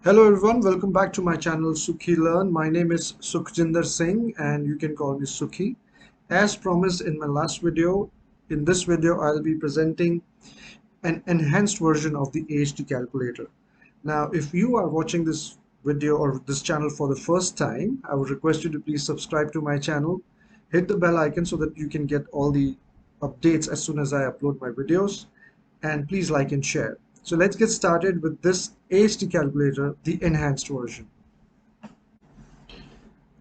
Hello everyone, welcome back to my channel Sukhi Learn. My name is Sukhjinder Singh and you can call me Sukhi. As promised in my last video, in this video I'll be presenting an enhanced version of the AHT calculator. Now if you are watching this video or this channel for the first time, I would request you to please subscribe to my channel, hit the bell icon so that you can get all the updates as soon as I upload my videos, and please like and share. So let's get started with this AHT calculator, the enhanced version.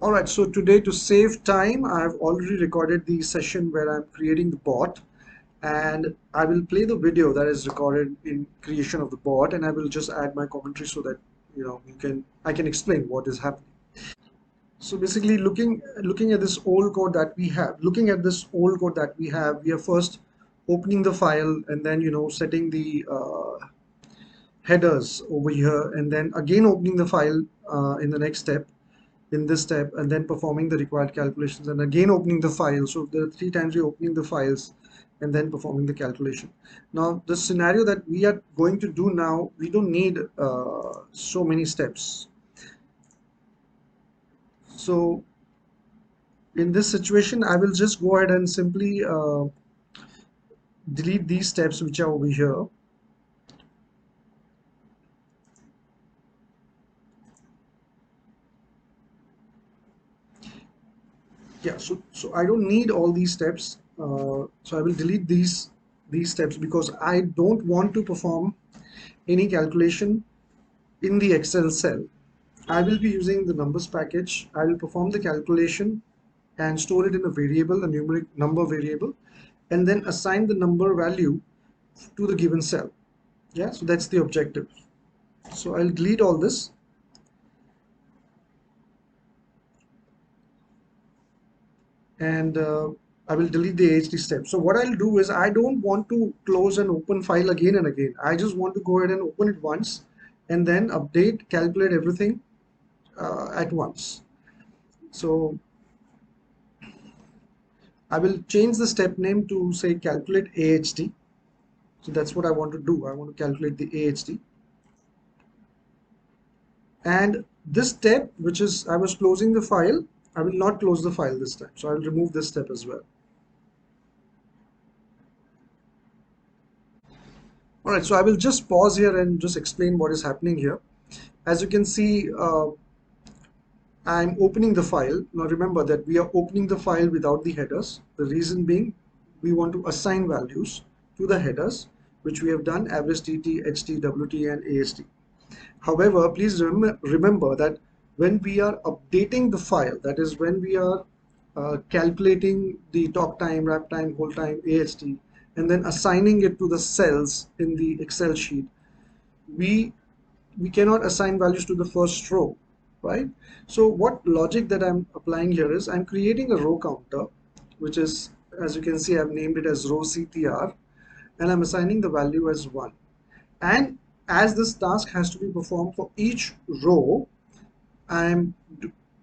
All right, so today to save time, I've already recorded the session where I'm creating the bot, and I will play the video that is recorded in creation of the bot, and I will just add my commentary so that I can explain what is happening. So basically looking at this old code that we have, we are first opening the file and then setting the headers over here, and then again opening the file in the next step, in this step, and then performing the required calculations and again opening the file. So there are 3 times we're opening the files and then performing the calculation. Now the scenario that we are going to do now, we don't need so many steps. So in this situation, I will just go ahead and simply delete these steps which are over here. Yeah, so I don't need all these steps. So I will delete these steps because I don't want to perform any calculation in the Excel cell. I will be using the numbers package. I will perform the calculation and store it in a variable, a numeric number variable, and then assign the number value to the given cell. Yeah, so that's the objective. So I'll delete all this, and I will delete the AHT step. So what I'll do is I don't want to close and open file again and again. I just want to go ahead and open it once and then update, calculate everything at once. So I will change the step name to say calculate AHT. So that's what I want to do. I want to calculate the AHT. And this step, which is I was closing the file, I will not close the file this time. So I will remove this step as well. All right, so I will just pause here and just explain what is happening here. As you can see, I'm opening the file. Now remember that we are opening the file without the headers. The reason being, we want to assign values to the headers, which we have done: average TT, HT, WT, and AST. However, please remember that when we are updating the file, that is when we are calculating the talk time, wrap time, hold time, AHT, and then assigning it to the cells in the Excel sheet, we cannot assign values to the first row, right? So what logic that I'm applying here is I'm creating a row counter, which is, as you can see, I've named it as row CTR, and I'm assigning the value as 1. And as this task has to be performed for each row, I'm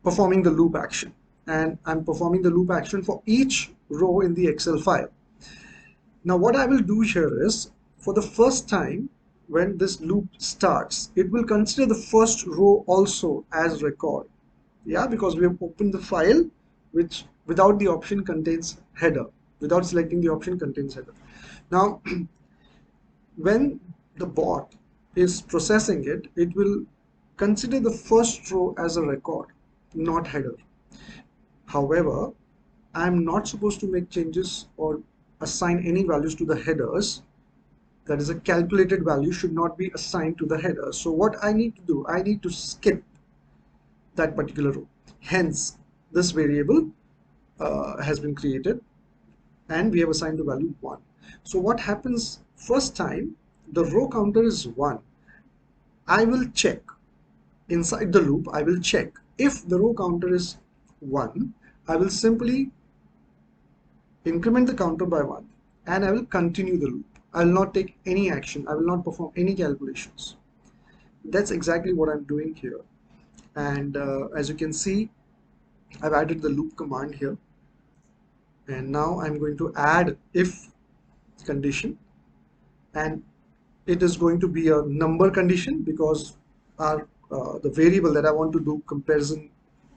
performing the loop action, and I'm performing the loop action for each row in the Excel file. Now what I will do here is, for the first time when this loop starts, it will consider the first row also as record. Yeah, because we have opened the file which without the option contains header, without selecting the option contains header. Now when the bot is processing it, it will consider the first row as a record, not header. However, I'm not supposed to make changes or assign any values to the headers. That is, a calculated value should not be assigned to the header. So what I need to do, I need to skip that particular row. Hence, this variable has been created and we have assigned the value 1. So what happens first time, the row counter is 1. I will check inside the loop, I will check if the row counter is 1, I will simply increment the counter by 1 and I will continue the loop. I will not take any action. I will not perform any calculations. That's exactly what I'm doing here. And as you can see, I've added the loop command here. And now I'm going to add if condition. And it is going to be a number condition because our the variable that I want to do comparison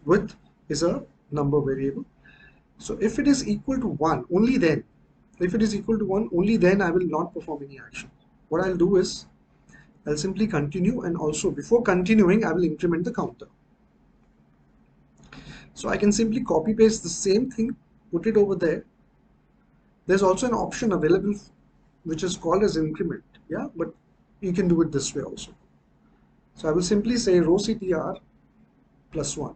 with is a number variable. So if it is equal to 1, only then, if it is equal to 1, only then I will not perform any action. What I'll do is, I'll simply continue, and also before continuing, I will increment the counter. So I can simply copy paste the same thing, put it over there. There's also an option available which is called as increment, yeah, but you can do it this way also. So I will simply say row CTR plus 1.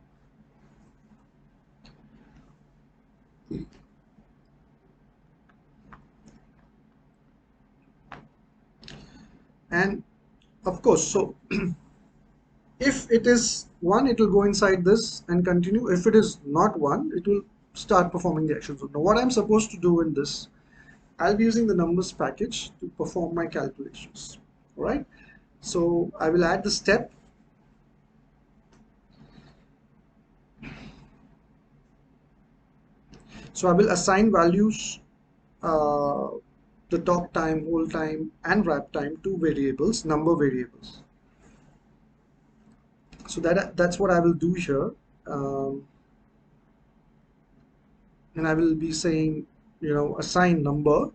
And of course, so if it is 1, it will go inside this and continue. If it is not 1, it will start performing the action. So now what I'm supposed to do in this, I'll be using the numbers package to perform my calculations. All right. So I will add the step. So I will assign values, the talk time, hold time, and wrap time to variables, number variables. So that's what I will do here. And I will be saying, assign number.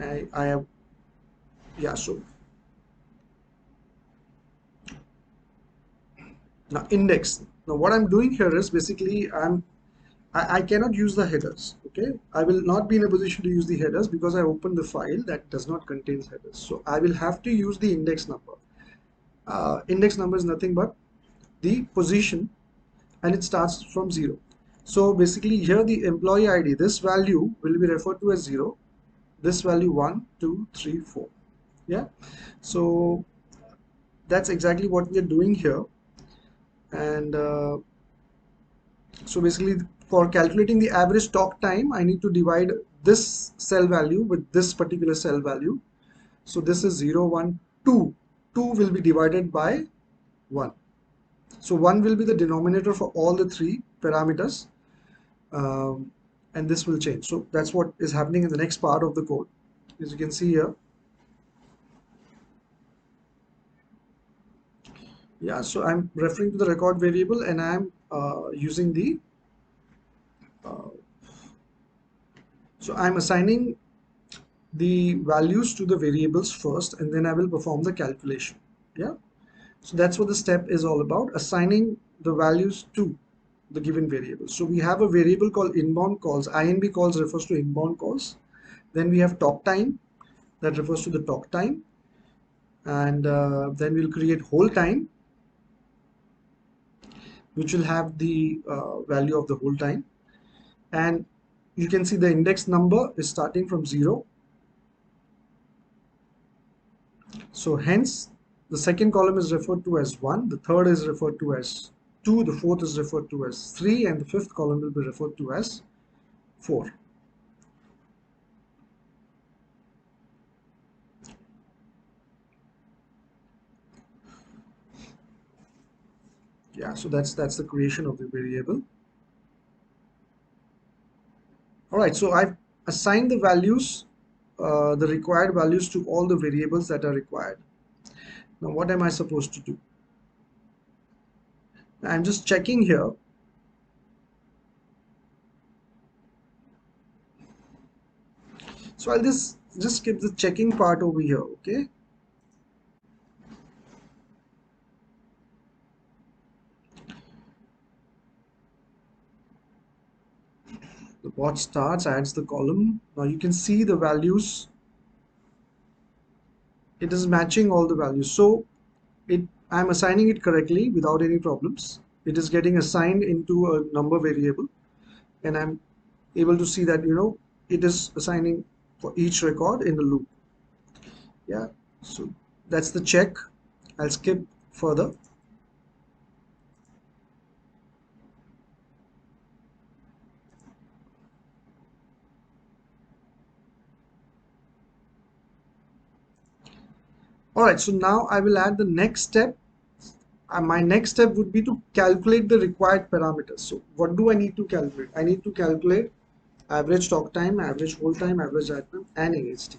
I have, yeah, so now index. Now what I'm doing here is basically I cannot use the headers. Okay, I will not be in a position to use the headers because I opened the file that does not contain headers. So I will have to use the index number. Index number is nothing but the position, and it starts from 0. So basically here the employee ID, this value will be referred to as 0, this value 1, 2, 3, 4. Yeah, so that's exactly what we are doing here. And so basically for calculating the average talk time, I need to divide this cell value with this particular cell value. So this is 0, 1, 2. 2 will be divided by 1. So 1 will be the denominator for all the 3 parameters, and this will change. So that's what is happening in the next part of the code. As you can see here. Yeah, so I'm referring to the record variable, and I'm using the so I'm assigning the values to the variables first, and then I will perform the calculation. Yeah, so that's what the step is all about, assigning the values to the given variable. So we have a variable called inbound calls. INB calls refers to inbound calls. Then we have talk time, that refers to the talk time, and then we'll create hold time, which will have the value of the hold time. And you can see the index number is starting from 0. So hence the second column is referred to as 1, the third is referred to as 2, the fourth is referred to as 3, and the fifth column will be referred to as 4. Yeah, so that's the creation of the variable. All right, so I've assigned the values, the required values to all the variables that are required. Now what am I supposed to do? I'm just checking here. So I'll just skip the checking part over here, okay? The bot starts, adds the column. Now you can see the values. It is matching all the values. So I'm assigning it correctly without any problems. It is getting assigned into a number variable, and I'm able to see that, it is assigning for each record in the loop. Yeah, so that's the check. I'll skip further. All right, so now I will add the next step. My next step would be to calculate the required parameters. So what do I need to calculate? I need to calculate average talk time, average hold time, average time, and AHT.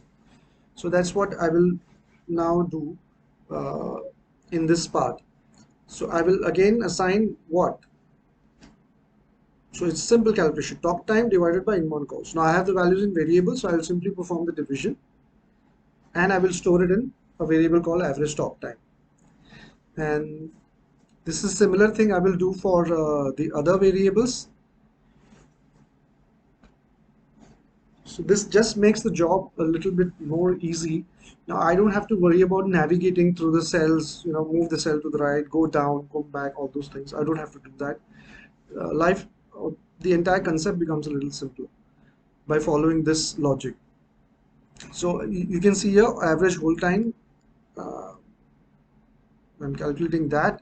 So that's what I will now do uh, in this part. So I will again assign what? So it's simple calculation, talk time divided by inbound calls. Now I have the values in variables, so I will simply perform the division and I will store it in a variable called average talk time. And this is similar thing I will do for the other variables. So this just makes the job a little bit more easy. Now I don't have to worry about navigating through the cells, move the cell to the right, go down, come back, all those things. I don't have to do that. Life, the entire concept becomes a little simpler by following this logic. So you can see here average hold time. Uh, I'm calculating that.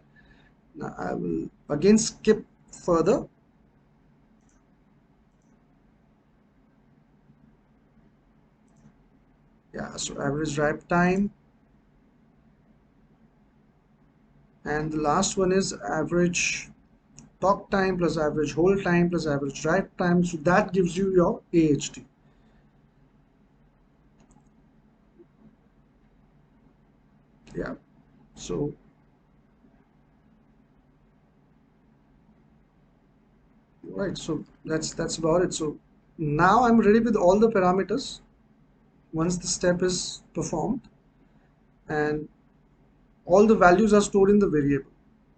Now I will again skip further. Yeah, so average wrap time, and the last one is average talk time plus average hold time plus average write time. So that gives you your AHT. Yeah. So right. So that's about it. So now I'm ready with all the parameters. Once the step is performed and all the values are stored in the variable,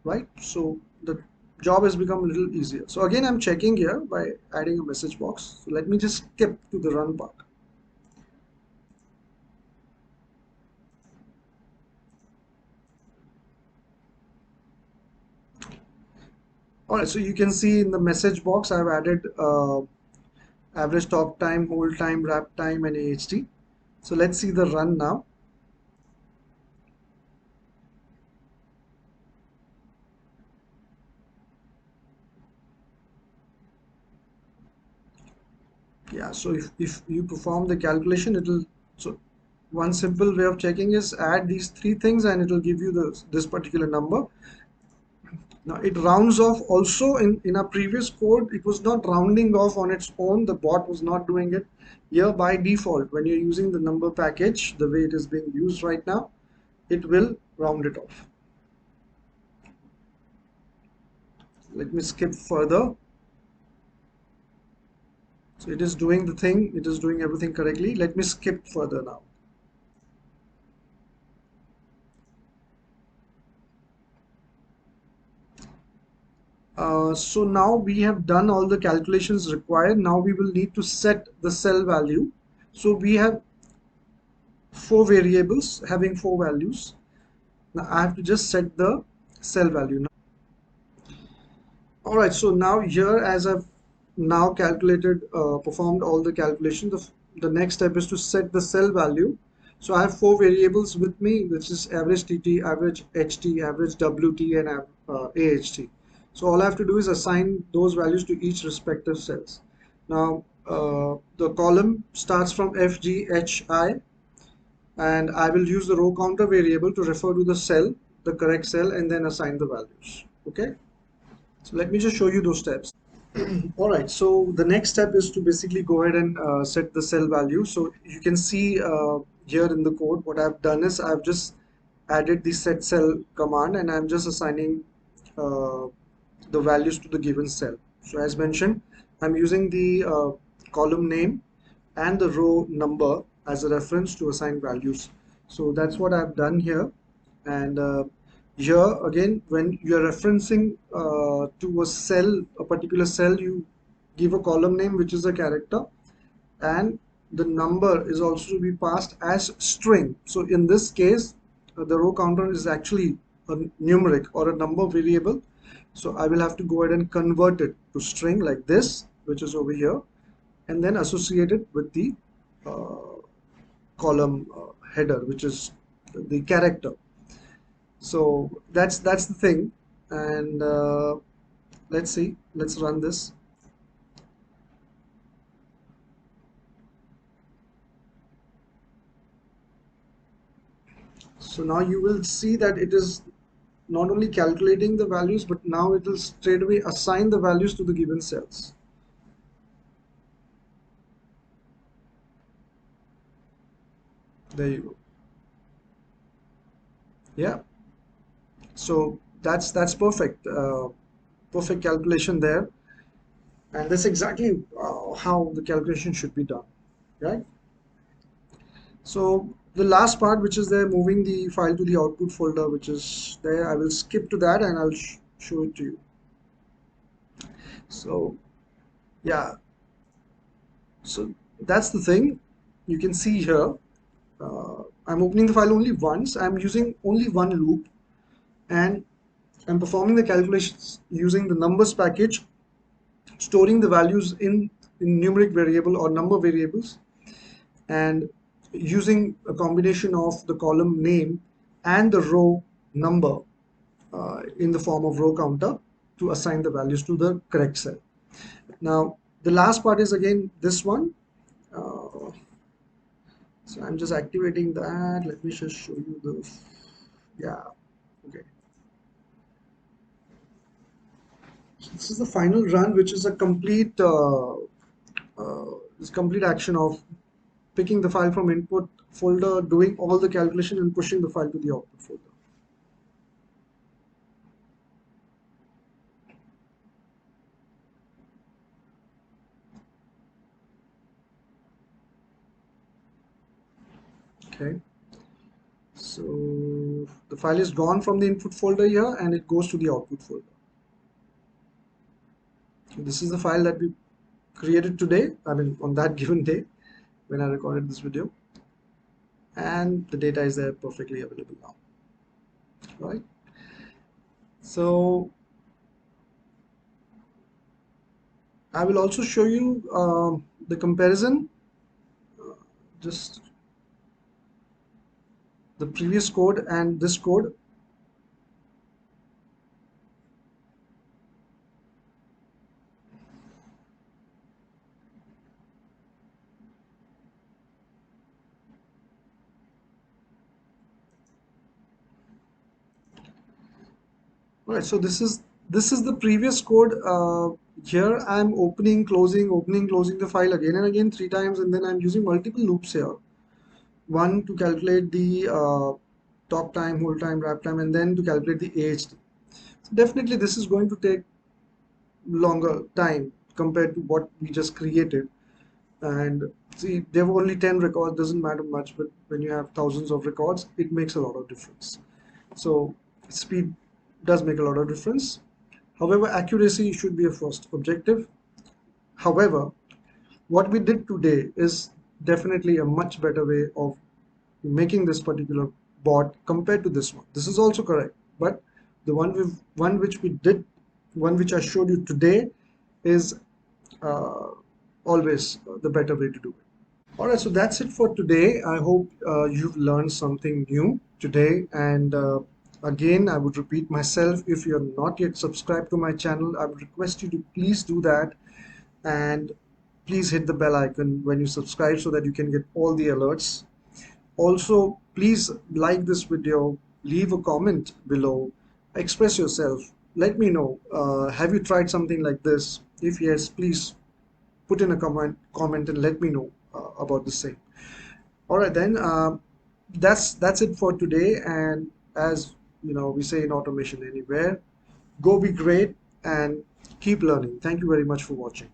right? So the job has become a little easier. So again, I'm checking here by adding a message box. So let me just skip to the run part. All right, so you can see in the message box, I've added average talk time, hold time, wrap time, and AHT. So let's see the run now. Yeah, so if you perform the calculation, so one simple way of checking is add these three things and it will give you this particular number. Now it rounds off also in our previous code, it was not rounding off on its own, the bot was not doing it. Here by default, when you're using the number package, the way it is being used right now, it will round it off. Let me skip further. So it is doing the thing, it is doing everything correctly. Let me skip further now. So now we have done all the calculations required. Now we will need to set the cell value. So we have four variables having four values. Now I have to just set the cell value now. All right, so now here as I've now performed all the calculations, the next step is to set the cell value. So I have four variables with me, which is average TT, average HT, average WT, and AHT. So all I have to do is assign those values to each respective cells. Now the column starts from FGHI, and I will use the row counter variable to refer to the cell, the correct cell, and then assign the values. Okay. So let me just show you those steps. All right, so the next step is to basically go ahead and set the cell value. So you can see here in the code, what I've done is I've just added the set cell command and I'm just assigning uh, the values to the given cell. So as mentioned, I'm using the column name and the row number as a reference to assign values. So that's what I've done here. And here again, when you're referencing to a cell, a particular cell, you give a column name which is a character, and the number is also to be passed as string. So in this case, the row counter is actually a numeric or a number variable. So I will have to go ahead and convert it to string like this, which is over here, and then associate it with the uh, column header, which is the character. So that's the thing. And let's see, let's run this. So now you will see that it is not only calculating the values, but now it will straight away assign the values to the given cells. There you go. Yeah. So that's perfect. Perfect calculation there, and that's exactly how the calculation should be done, right? So the last part, which is there, moving the file to the output folder, which is there, I will skip to that and I'll show it to you. So yeah, so that's the thing. You can see here, I'm opening the file only once. I'm using only one loop, and I'm performing the calculations using the numbers package, storing the values in numeric variable or number variables, and using a combination of the column name and the row number in the form of row counter to assign the values to the correct cell. Now, the last part is again this one. Uh, so I'm just activating that. Let me just show you the, yeah, okay. So this is the final run, which is a complete action of picking the file from input folder, doing all the calculation and pushing the file to the output folder. Okay. So the file is gone from the input folder here and it goes to the output folder. So this is the file that we created today, I mean on that given day when I recorded this video, and the data is there perfectly available now, right? So I will also show you the comparison, just the previous code and this code. Right, so this is the previous code. Here I'm opening, closing the file again and again 3 times, and then I'm using multiple loops here. One to calculate the top time, hold time, wrap time, and then to calculate the AHT. So definitely this is going to take longer time compared to what we just created. And see, there were only 10 records, doesn't matter much, but when you have thousands of records, it makes a lot of difference. So speed does make a lot of difference. However, accuracy should be a first objective. However, what we did today is definitely a much better way of making this particular bot compared to this one. This is also correct, but the one which we did, one which I showed you today, is uh, always the better way to do it. All right, so that's it for today. I hope you've learned something new today. And again, I would repeat myself, if you're not yet subscribed to my channel, I would request you to please do that. And please hit the bell icon when you subscribe so that you can get all the alerts. Also, please like this video, leave a comment below, express yourself. Let me know, have you tried something like this? If yes, please put in a comment and let me know about the same. All right, then that's it for today. And as you know, we say in Automation Anywhere, go be great and keep learning. Thank you very much for watching.